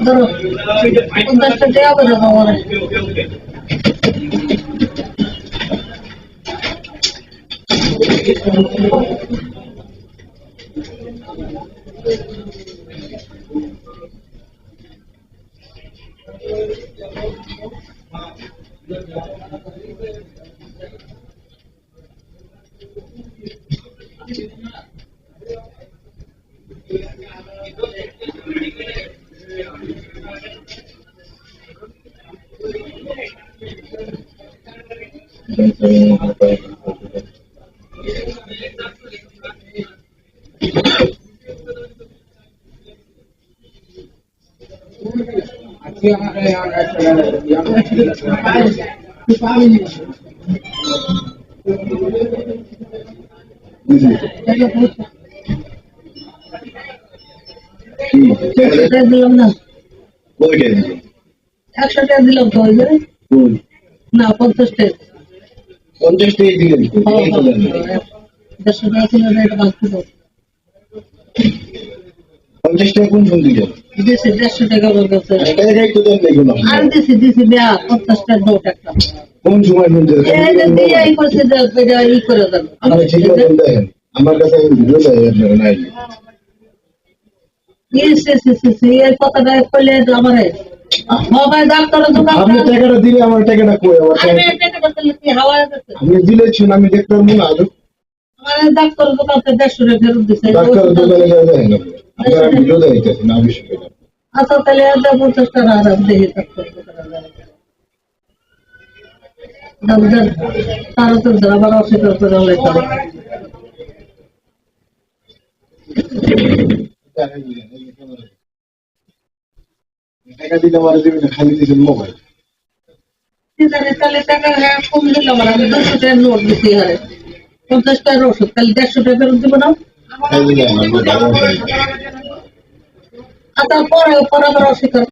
ধরো 50টা দেওয়া করে আমার দিলাম না 100 টাকা দিলাম তো না 50 টাকা 50 টাকা দিলেন 100 টাকা ছিল না এটা বাকি তো 50 টাকা কোন ফোন দিলেন দিছি 150 টাকা বলছে এটা একটু দেন দেখুন আর দিছি দেয়া 50 টাকা দাও টাকা কোন সময় ফোন দিলেন এই যে দিয়ে এই করছে যে এটা ই করে দেন আপনি ঠিক আছে দেখেন আমার কাছে ভিডিও চাই আপনার নাই এই কথাটা কইলে আমারে বাবা ডাক্তারের দোকান আপনি টাকাটা দিলে আমার টাকাটা কই আমার টাকাটা দিলে কি হাওয়া যাচ্ছে আপনি দিলেছেন আমি দেখতে পারবো না আজ আমার ডাক্তারের দোকান থেকে 150 টাকা ফেরত দিছে ডাক্তার দোকানে যাই দেখেন আপনারা ভিডিও দেখাইতেছেন না বেশি টাকা আচ্ছা তাহলে আর 50 টাকা আর দেখি ডাক্তারের দোকানে ডাক্তার তারা তো আবার অস্বীকার করে লাইতে টাকা দিলে আমার দিবেন খালি দিবেন মোবাইল তাহলে টাকা কম দিলাম আমি 200 টাকার নোট দিতে হারে 50 টাকার ওষুধ তাহলে 150 টাকা ফেরত দিব না খালি দিলে আমার ভালো আচ্ছা পরে আবার অস্বীকার